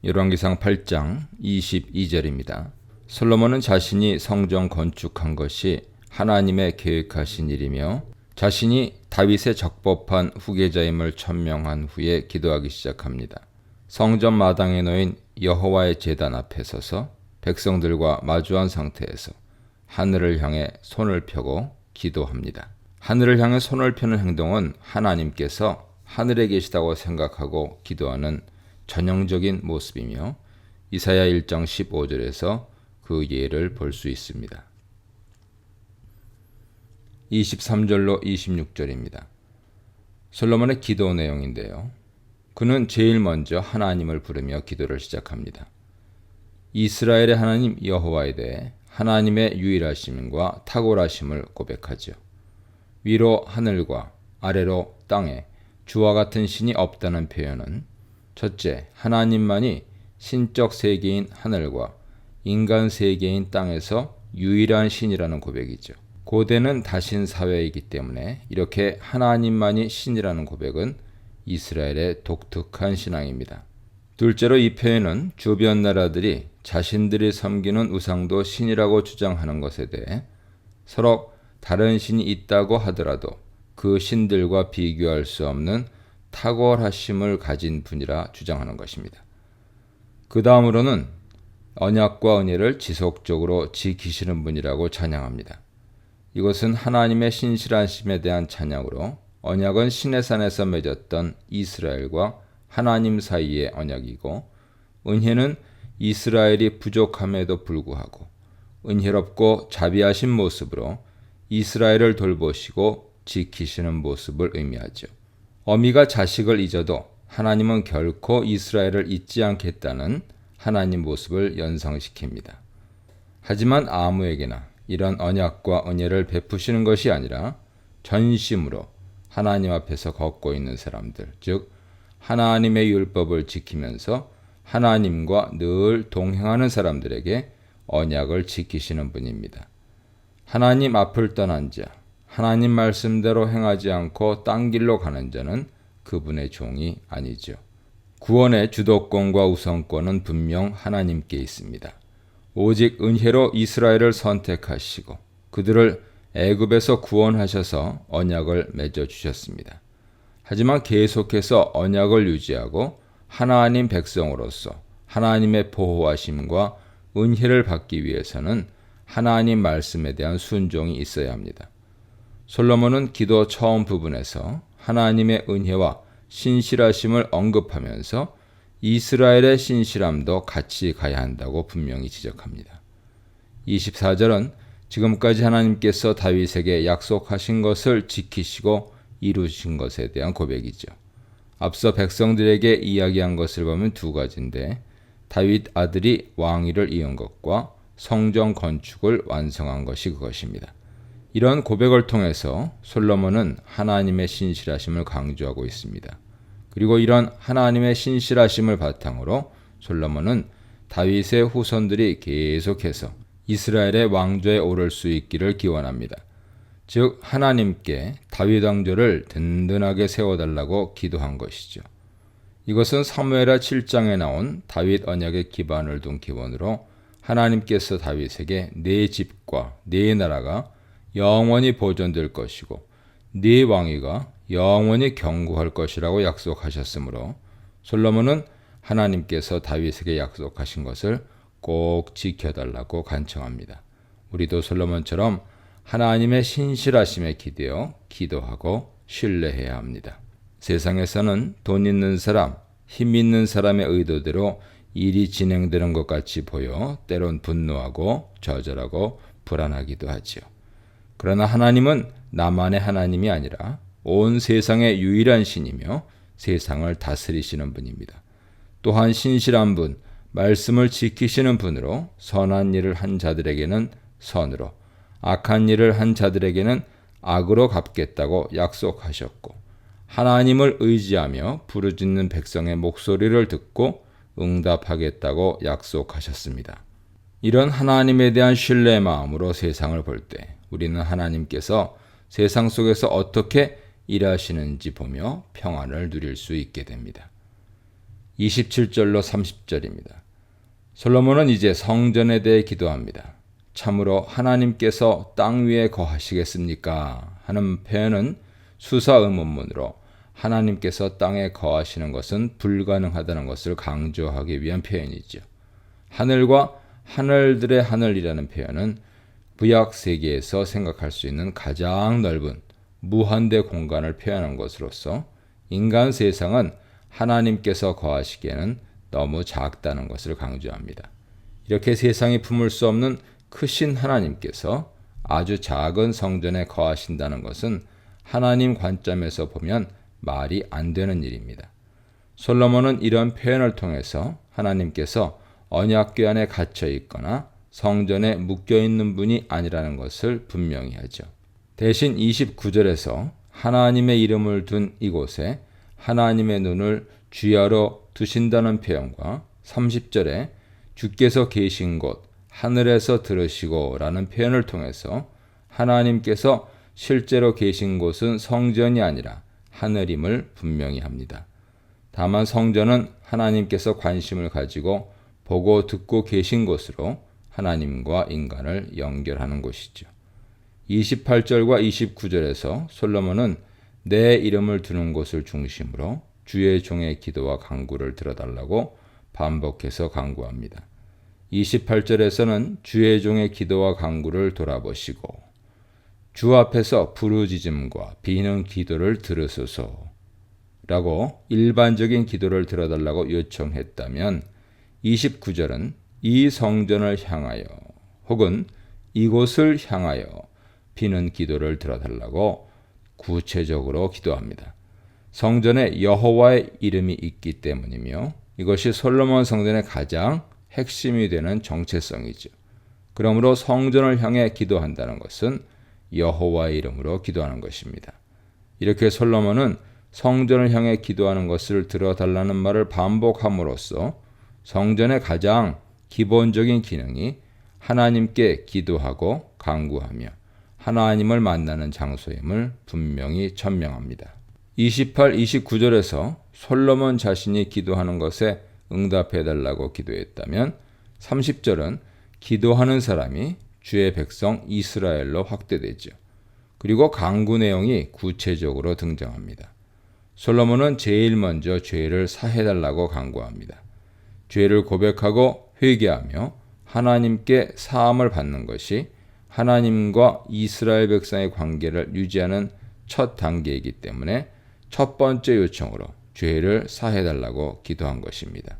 열왕기상 8장 22절입니다. 솔로몬은 자신이 성전 건축한 것이 하나님의 계획하신 일이며 자신이 다윗의 적법한 후계자임을 천명한 후에 기도하기 시작합니다. 성전 마당에 놓인 여호와의 제단 앞에 서서 백성들과 마주한 상태에서 하늘을 향해 손을 펴고 기도합니다. 하늘을 향해 손을 펴는 행동은 하나님께서 하늘에 계시다고 생각하고 기도하는 전형적인 모습이며 이사야 1장 15절에서 그 예를 볼 수 있습니다. 23절로 26절입니다. 솔로몬의 기도 내용인데요. 그는 제일 먼저 하나님을 부르며 기도를 시작합니다. 이스라엘의 하나님 여호와에 대해 하나님의 유일하심과 탁월하심을 고백하죠. 위로 하늘과 아래로 땅에 주와 같은 신이 없다는 표현은 첫째, 하나님만이 신적 세계인 하늘과 인간 세계인 땅에서 유일한 신이라는 고백이죠. 고대는 다신 사회이기 때문에 이렇게 하나님만이 신이라는 고백은 이스라엘의 독특한 신앙입니다. 둘째로 이 표현은 주변 나라들이 자신들이 섬기는 우상도 신이라고 주장하는 것에 대해 서로 다른 신이 있다고 하더라도 그 신들과 비교할 수 없는 탁월하심을 가진 분이라 주장하는 것입니다. 그 다음으로는 언약과 은혜를 지속적으로 지키시는 분이라고 찬양합니다. 이것은 하나님의 신실하심에 대한 찬양으로 언약은 시내산에서 맺었던 이스라엘과 하나님 사이의 언약이고 은혜는 이스라엘이 부족함에도 불구하고 은혜롭고 자비하신 모습으로 이스라엘을 돌보시고 지키시는 모습을 의미하죠. 어미가 자식을 잊어도 하나님은 결코 이스라엘을 잊지 않겠다는 하나님 모습을 연상시킵니다. 하지만 아무에게나 이런 언약과 은혜를 베푸시는 것이 아니라 전심으로 하나님 앞에서 걷고 있는 사람들, 즉 하나님의 율법을 지키면서 하나님과 늘 동행하는 사람들에게 언약을 지키시는 분입니다. 하나님 앞을 떠난 자, 하나님 말씀대로 행하지 않고 딴 길로 가는 자는 그분의 종이 아니죠. 구원의 주도권과 우선권은 분명 하나님께 있습니다. 오직 은혜로 이스라엘을 선택하시고 그들을 애굽에서 구원하셔서 언약을 맺어주셨습니다. 하지만 계속해서 언약을 유지하고 하나님 백성으로서 하나님의 보호하심과 은혜를 받기 위해서는 하나님 말씀에 대한 순종이 있어야 합니다. 솔로몬은 기도 처음 부분에서 하나님의 은혜와 신실하심을 언급하면서 이스라엘의 신실함도 같이 가야 한다고 분명히 지적합니다. 24절은 지금까지 하나님께서 다윗에게 약속하신 것을 지키시고 이루신 것에 대한 고백이죠. 앞서 백성들에게 이야기한 것을 보면 두 가지인데 다윗 아들이 왕위를 이은 것과 성전 건축을 완성한 것이 그것입니다. 이런 고백을 통해서 솔로몬은 하나님의 신실하심을 강조하고 있습니다. 그리고 이런 하나님의 신실하심을 바탕으로 솔로몬은 다윗의 후손들이 계속해서 이스라엘의 왕좌에 오를 수 있기를 기원합니다. 즉 하나님께 다윗 왕조를 든든하게 세워달라고 기도한 것이죠. 이것은 사무엘하 7장에 나온 다윗 언약의 기반을 둔 기원으로 하나님께서 다윗에게 네 집과 네 나라가 영원히 보존될 것이고 네 왕위가 영원히 경고할 것이라고 약속하셨으므로 솔로몬은 하나님께서 다윗에게 약속하신 것을 꼭 지켜달라고 간청합니다. 우리도 솔로몬처럼 하나님의 신실하심에 기대어 기도하고 신뢰해야 합니다. 세상에서는 돈 있는 사람, 힘 있는 사람의 의도대로 일이 진행되는 것 같이 보여 때론 분노하고 좌절하고 불안하기도 하지요. 그러나 하나님은 나만의 하나님이 아니라 온 세상의 유일한 신이며 세상을 다스리시는 분입니다. 또한 신실한 분, 말씀을 지키시는 분으로 선한 일을 한 자들에게는 선으로, 악한 일을 한 자들에게는 악으로 갚겠다고 약속하셨고 하나님을 의지하며 부르짖는 백성의 목소리를 듣고 응답하겠다고 약속하셨습니다. 이런 하나님에 대한 신뢰의 마음으로 세상을 볼 때 우리는 하나님께서 세상 속에서 어떻게 일하시는지 보며 평안을 누릴 수 있게 됩니다. 27절로 30절입니다. 솔로몬은 이제 성전에 대해 기도합니다. 참으로 하나님께서 땅 위에 거하시겠습니까? 하는 표현은 수사 의문문으로 하나님께서 땅에 거하시는 것은 불가능하다는 것을 강조하기 위한 표현이죠. 하늘과 하늘들의 하늘이라는 표현은 구약 세계에서 생각할 수 있는 가장 넓은 무한대 공간을 표현한 것으로서 인간 세상은 하나님께서 거하시기에는 너무 작다는 것을 강조합니다. 이렇게 세상이 품을 수 없는 크신 하나님께서 아주 작은 성전에 거하신다는 것은 하나님 관점에서 보면 말이 안 되는 일입니다. 솔로몬은 이런 표현을 통해서 하나님께서 언약궤 안에 갇혀 있거나 성전에 묶여 있는 분이 아니라는 것을 분명히 하죠. 대신 29절에서 하나님의 이름을 둔 이곳에 하나님의 눈을 주야로 두신다는 표현과 30절에 주께서 계신 곳 하늘에서 들으시고 라는 표현을 통해서 하나님께서 실제로 계신 곳은 성전이 아니라 하늘임을 분명히 합니다. 다만 성전은 하나님께서 관심을 가지고 보고 듣고 계신 곳으로 하나님과 인간을 연결하는 곳이죠. 28절과 29절에서 솔로몬은 내 이름을 두는 곳을 중심으로 주의 종의 기도와 간구를 들어달라고 반복해서 간구합니다. 28절에서는 주의 종의 기도와 간구를 돌아보시고 주 앞에서 부르짖음과 비는 기도를 들으소서 라고 일반적인 기도를 들어달라고 요청했다면 29절은 이 성전을 향하여 혹은 이곳을 향하여 비는 기도를 들어달라고 구체적으로 기도합니다. 성전에 여호와의 이름이 있기 때문이며 이것이 솔로몬 성전의 가장 핵심이 되는 정체성이죠. 그러므로 성전을 향해 기도한다는 것은 여호와의 이름으로 기도하는 것입니다. 이렇게 솔로몬은 성전을 향해 기도하는 것을 들어달라는 말을 반복함으로써 성전의 가장 기본적인 기능이 하나님께 기도하고 간구하며 하나님을 만나는 장소임을 분명히 천명합니다. 28, 29절에서 솔로몬 자신이 기도하는 것에 응답해달라고 기도했다면 30절은 기도하는 사람이 주의 백성 이스라엘로 확대되죠. 그리고 간구 내용이 구체적으로 등장합니다. 솔로몬은 제일 먼저 죄를 사해달라고 간구합니다. 죄를 고백하고 회개하며 하나님께 사함을 받는 것이 하나님과 이스라엘 백성의 관계를 유지하는 첫 단계이기 때문에 첫 번째 요청으로 죄를 사해달라고 기도한 것입니다.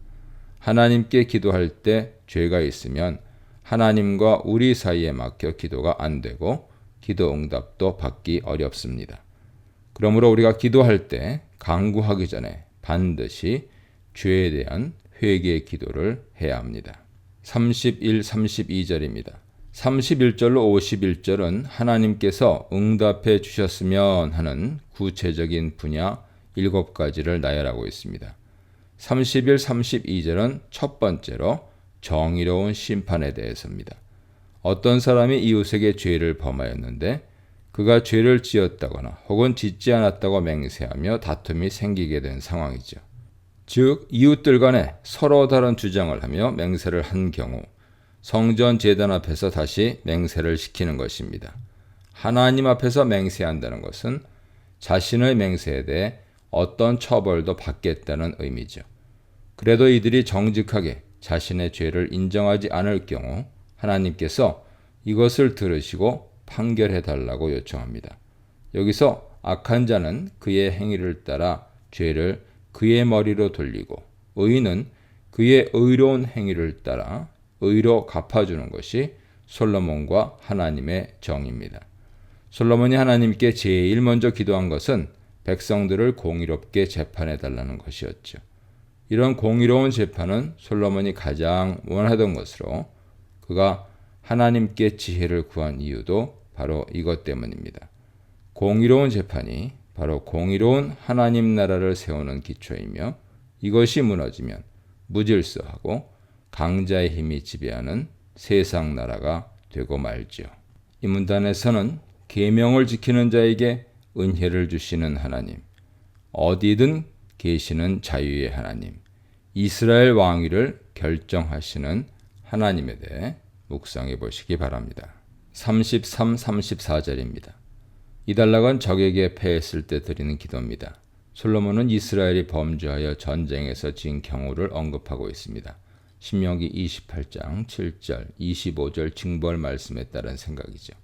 하나님께 기도할 때 죄가 있으면 하나님과 우리 사이에 막혀 기도가 안 되고 기도 응답도 받기 어렵습니다. 그러므로 우리가 기도할 때 간구하기 전에 반드시 죄에 대한 회개의 기도를 해야 합니다. 31, 32절입니다. 31절로 51절은 하나님께서 응답해 주셨으면 하는 구체적인 분야 7가지를 나열하고 있습니다. 31, 32절은 첫 번째로 정의로운 심판에 대해서입니다. 어떤 사람이 이웃에게 죄를 범하였는데 그가 죄를 지었다거나 혹은 짓지 않았다고 맹세하며 다툼이 생기게 된 상황이죠. 즉 이웃들 간에 서로 다른 주장을 하며 맹세를 한 경우 성전 제단 앞에서 다시 맹세를 시키는 것입니다. 하나님 앞에서 맹세한다는 것은 자신의 맹세에 대해 어떤 처벌도 받겠다는 의미죠. 그래도 이들이 정직하게 자신의 죄를 인정하지 않을 경우 하나님께서 이것을 들으시고 판결해 달라고 요청합니다. 여기서 악한 자는 그의 행위를 따라 죄를 그의 머리로 돌리고 의인은 그의 의로운 행위를 따라 의로 갚아주는 것이 솔로몬과 하나님의 정입니다. 솔로몬이 하나님께 제일 먼저 기도한 것은 백성들을 공의롭게 재판해 달라는 것이었죠. 이런 공의로운 재판은 솔로몬이 가장 원하던 것으로 그가 하나님께 지혜를 구한 이유도 바로 이것 때문입니다. 공의로운 재판이 바로 공의로운 하나님 나라를 세우는 기초이며 이것이 무너지면 무질서하고 강자의 힘이 지배하는 세상 나라가 되고 말죠. 이 문단에서는 계명을 지키는 자에게 은혜를 주시는 하나님, 어디든 계시는 자유의 하나님, 이스라엘 왕위를 결정하시는 하나님에 대해 묵상해 보시기 바랍니다. 33, 34절입니다. 이달락은 적에게 패했을 때 드리는 기도입니다. 솔로몬은 이스라엘이 범죄하여 전쟁에서 진 경우를 언급하고 있습니다. 신명기 28장 7절, 25절 징벌 말씀에 따른 생각이죠.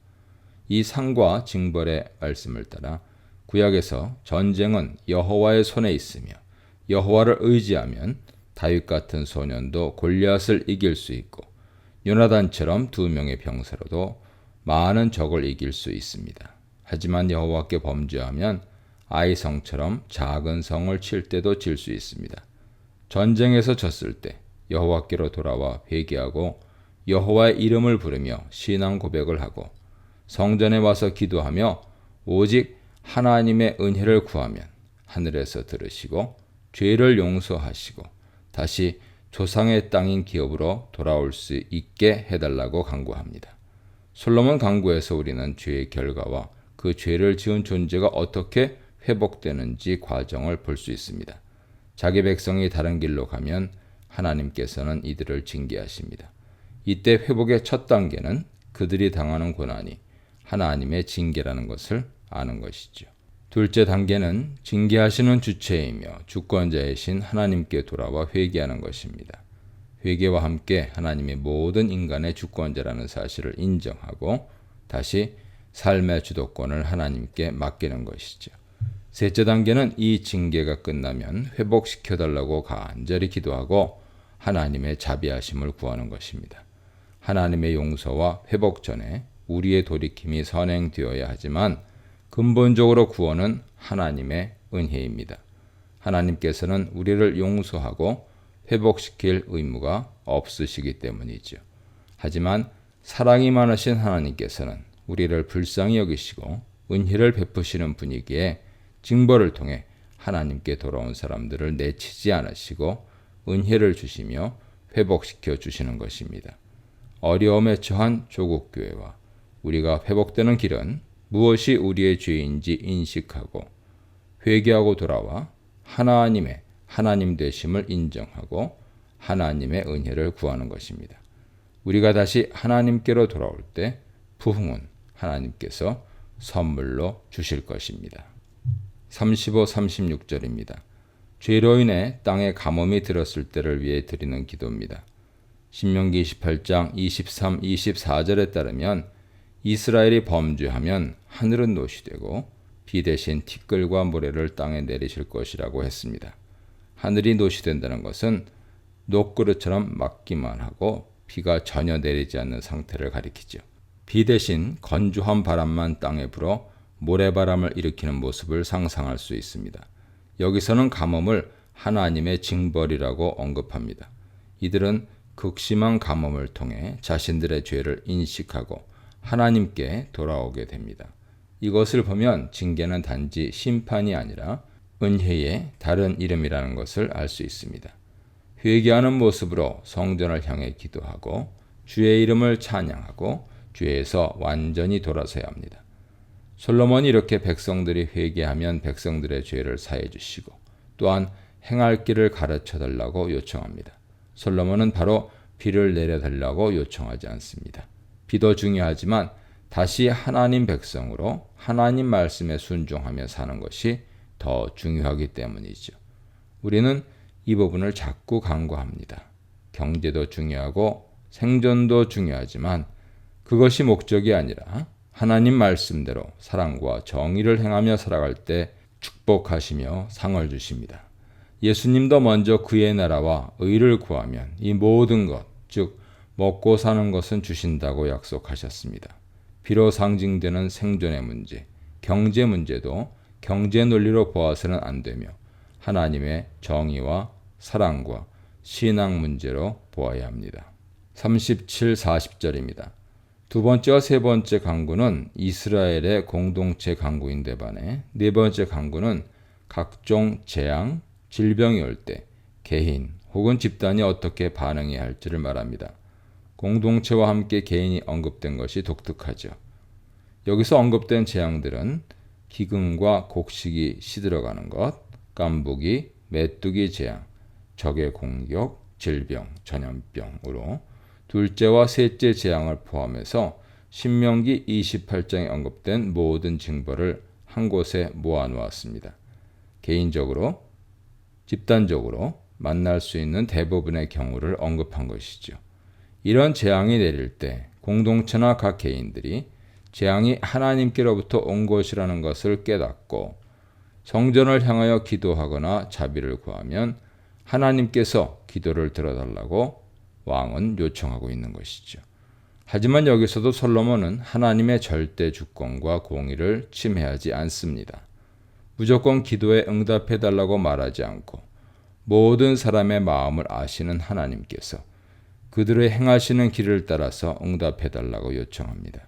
이 상과 징벌의 말씀을 따라 구약에서 전쟁은 여호와의 손에 있으며 여호와를 의지하면 다윗 같은 소년도 골리앗을 이길 수 있고 요나단처럼 2명의 병사로도 많은 적을 이길 수 있습니다. 하지만 여호와께 범죄하면 아이 성처럼 작은 성을 칠 때도 질 수 있습니다. 전쟁에서 졌을 때 여호와께로 돌아와 회개하고 여호와의 이름을 부르며 신앙 고백을 하고 성전에 와서 기도하며 오직 하나님의 은혜를 구하면 하늘에서 들으시고 죄를 용서하시고 다시 조상의 땅인 기업으로 돌아올 수 있게 해달라고 간구합니다. 솔로몬 간구에서 우리는 죄의 결과와 그 죄를 지은 존재가 어떻게 회복되는지 과정을 볼 수 있습니다. 자기 백성이 다른 길로 가면 하나님께서는 이들을 징계하십니다. 이때 회복의 첫 단계는 그들이 당하는 고난이 하나님의 징계라는 것을 아는 것이죠. 둘째 단계는 징계하시는 주체이며 주권자이신 하나님께 돌아와 회개하는 것입니다. 회개와 함께 하나님이 모든 인간의 주권자라는 사실을 인정하고 다시 삶의 주도권을 하나님께 맡기는 것이죠. 셋째 단계는 이 징계가 끝나면 회복시켜달라고 간절히 기도하고 하나님의 자비하심을 구하는 것입니다. 하나님의 용서와 회복 전에 우리의 돌이킴이 선행되어야 하지만 근본적으로 구원은 하나님의 은혜입니다. 하나님께서는 우리를 용서하고 회복시킬 의무가 없으시기 때문이죠. 하지만 사랑이 많으신 하나님께서는 우리를 불쌍히 여기시고 은혜를 베푸시는 분이기에 징벌을 통해 하나님께 돌아온 사람들을 내치지 않으시고 은혜를 주시며 회복시켜 주시는 것입니다. 어려움에 처한 조국 교회와 우리가 회복되는 길은 무엇이 우리의 죄인지 인식하고 회개하고 돌아와 하나님의 하나님 되심을 인정하고 하나님의 은혜를 구하는 것입니다. 우리가 다시 하나님께로 돌아올 때 부흥은 하나님께서 선물로 주실 것입니다. 35, 36절입니다. 죄로 인해 땅에 가뭄이 들었을 때를 위해 드리는 기도입니다. 신명기 28장 23, 24절에 따르면 이스라엘이 범죄하면 하늘은 노시되고 비 대신 티끌과 모래를 땅에 내리실 것이라고 했습니다. 하늘이 노시된다는 것은 녹그릇처럼 막기만 하고 비가 전혀 내리지 않는 상태를 가리키죠. 비 대신 건조한 바람만 땅에 불어 모래바람을 일으키는 모습을 상상할 수 있습니다. 여기서는 가뭄을 하나님의 징벌이라고 언급합니다. 이들은 극심한 가뭄을 통해 자신들의 죄를 인식하고 하나님께 돌아오게 됩니다. 이것을 보면 징계는 단지 심판이 아니라 은혜의 다른 이름이라는 것을 알 수 있습니다. 회개하는 모습으로 성전을 향해 기도하고 주의 이름을 찬양하고 죄에서 완전히 돌아서야 합니다. 솔로몬이 이렇게 백성들이 회개하면 백성들의 죄를 사해 주시고 또한 행할 길을 가르쳐 달라고 요청합니다. 솔로몬은 바로 비를 내려달라고 요청하지 않습니다. 비도 중요하지만 다시 하나님 백성으로 하나님 말씀에 순종하며 사는 것이 더 중요하기 때문이죠. 우리는 이 부분을 자꾸 간과합니다. 경제도 중요하고 생존도 중요하지만 그것이 목적이 아니라 하나님 말씀대로 사랑과 정의를 행하며 살아갈 때 축복하시며 상을 주십니다. 예수님도 먼저 그의 나라와 의를 구하면 이 모든 것, 즉 먹고 사는 것은 주신다고 약속하셨습니다. 비로 상징되는 생존의 문제, 경제 문제도 경제 논리로 보아서는 안 되며 하나님의 정의와 사랑과 신앙 문제로 보아야 합니다. 37, 40절입니다. 두 번째와 세 번째 강구는 이스라엘의 공동체 강구인데 반해 네 번째 강구는 각종 재앙, 질병이 올 때 개인 혹은 집단이 어떻게 반응해야 할지를 말합니다. 공동체와 함께 개인이 언급된 것이 독특하죠. 여기서 언급된 재앙들은 기근과 곡식이 시들어가는 것, 깐부기, 메뚜기 재앙, 적의 공격, 질병, 전염병으로 둘째와 셋째 재앙을 포함해서 신명기 28장에 언급된 모든 징벌을 한 곳에 모아놓았습니다. 개인적으로, 집단적으로 만날 수 있는 대부분의 경우를 언급한 것이죠. 이런 재앙이 내릴 때 공동체나 각 개인들이 재앙이 하나님께로부터 온 것이라는 것을 깨닫고 성전을 향하여 기도하거나 자비를 구하면 하나님께서 기도를 들어달라고 왕은 요청하고 있는 것이죠. 하지만 여기서도 솔로몬은 하나님의 절대 주권과 공의를 침해하지 않습니다. 무조건 기도에 응답해달라고 말하지 않고 모든 사람의 마음을 아시는 하나님께서 그들의 행하시는 길을 따라서 응답해달라고 요청합니다.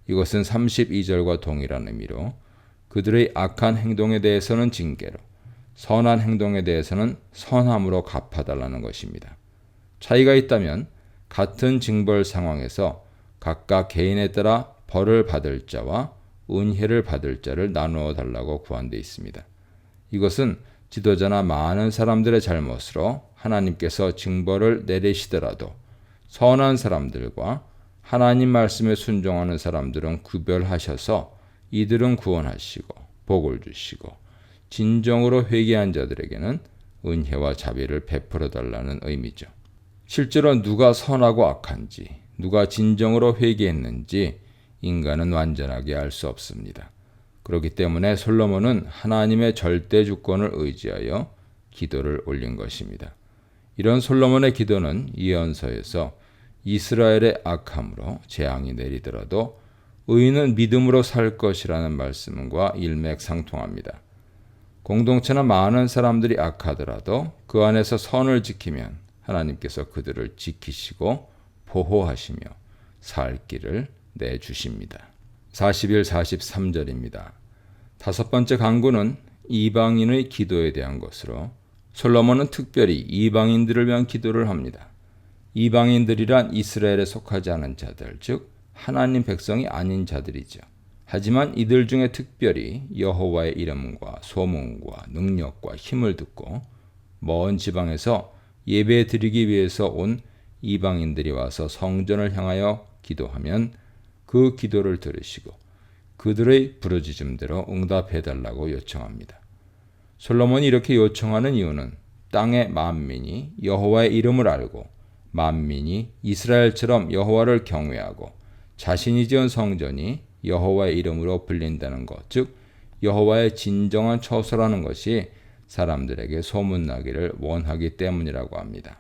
이것은 32절과 동일한 의미로 그들의 악한 행동에 대해서는 징계로, 선한 행동에 대해서는 선함으로 갚아달라는 것입니다. 차이가 있다면 같은 징벌 상황에서 각각 개인에 따라 벌을 받을 자와 은혜를 받을 자를 나누어 달라고 구한되어 있습니다. 이것은 지도자나 많은 사람들의 잘못으로 하나님께서 징벌을 내리시더라도 선한 사람들과 하나님 말씀에 순종하는 사람들은 구별하셔서 이들은 구원하시고 복을 주시고 진정으로 회개한 자들에게는 은혜와 자비를 베풀어 달라는 의미죠. 실제로 누가 선하고 악한지, 누가 진정으로 회개했는지 인간은 완전하게 알 수 없습니다. 그렇기 때문에 솔로몬은 하나님의 절대 주권을 의지하여 기도를 올린 것입니다. 이런 솔로몬의 기도는 예언서에서 이스라엘의 악함으로 재앙이 내리더라도 의인은 믿음으로 살 것이라는 말씀과 일맥상통합니다. 공동체나 많은 사람들이 악하더라도 그 안에서 선을 지키면 하나님께서 그들을 지키시고 보호하시며 살 길을 내주십니다. 41, 43절입니다. 다섯 번째 간구는 이방인의 기도에 대한 것으로 솔로몬은 특별히 이방인들을 위한 기도를 합니다. 이방인들이란 이스라엘에 속하지 않은 자들, 즉 하나님 백성이 아닌 자들이죠. 하지만 이들 중에 특별히 여호와의 이름과 소문과 능력과 힘을 듣고 먼 지방에서 예배 드리기 위해서 온 이방인들이 와서 성전을 향하여 기도하면 그 기도를 들으시고 그들의 부르짖음대로 응답해달라고 요청합니다. 솔로몬이 이렇게 요청하는 이유는 땅의 만민이 여호와의 이름을 알고 만민이 이스라엘처럼 여호와를 경외하고 자신이 지은 성전이 여호와의 이름으로 불린다는 것, 즉 여호와의 진정한 처소라는 것이 사람들에게 소문나기를 원하기 때문이라고 합니다.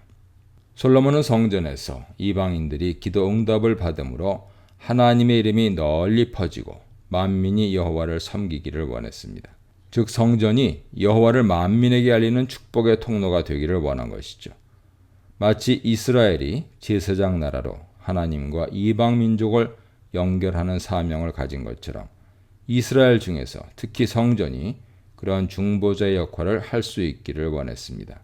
솔로몬은 성전에서 이방인들이 기도 응답을 받음으로 하나님의 이름이 널리 퍼지고 만민이 여호와를 섬기기를 원했습니다. 즉 성전이 여호와를 만민에게 알리는 축복의 통로가 되기를 원한 것이죠. 마치 이스라엘이 제사장 나라로 하나님과 이방 민족을 연결하는 사명을 가진 것처럼 이스라엘 중에서 특히 성전이 그런 중보자의 역할을 할 수 있기를 원했습니다.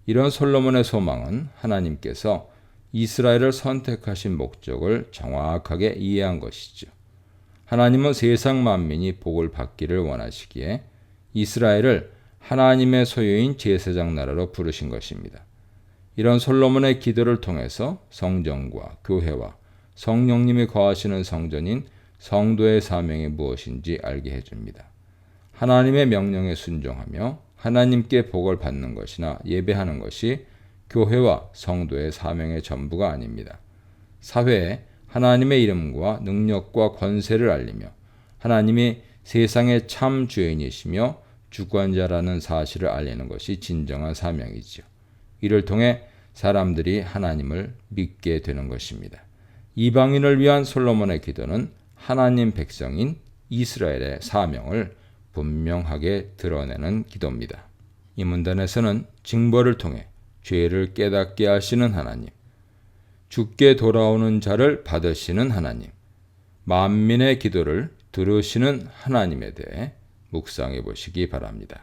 이런 솔로몬의 소망은 하나님께서 이스라엘을 선택하신 목적을 정확하게 이해한 것이죠. 하나님은 세상 만민이 복을 받기를 원하시기에 이스라엘을 하나님의 소유인 제사장 나라로 부르신 것입니다. 이런 솔로몬의 기도를 통해서 성전과 교회와 성령님이 거하시는 성전인 성도의 사명이 무엇인지 알게 해줍니다. 하나님의 명령에 순종하며 하나님께 복을 받는 것이나 예배하는 것이 교회와 성도의 사명의 전부가 아닙니다. 사회에 하나님의 이름과 능력과 권세를 알리며 하나님이 세상의 참 주인이시며 주권자라는 사실을 알리는 것이 진정한 사명이지요. 이를 통해 사람들이 하나님을 믿게 되는 것입니다. 이방인을 위한 솔로몬의 기도는 하나님 백성인 이스라엘의 사명을 분명하게 드러내는 기도입니다. 이 문단에서는 징벌을 통해 죄를 깨닫게 하시는 하나님, 죽게 돌아오는 자를 받으시는 하나님, 만민의 기도를 들으시는 하나님에 대해 묵상해 보시기 바랍니다.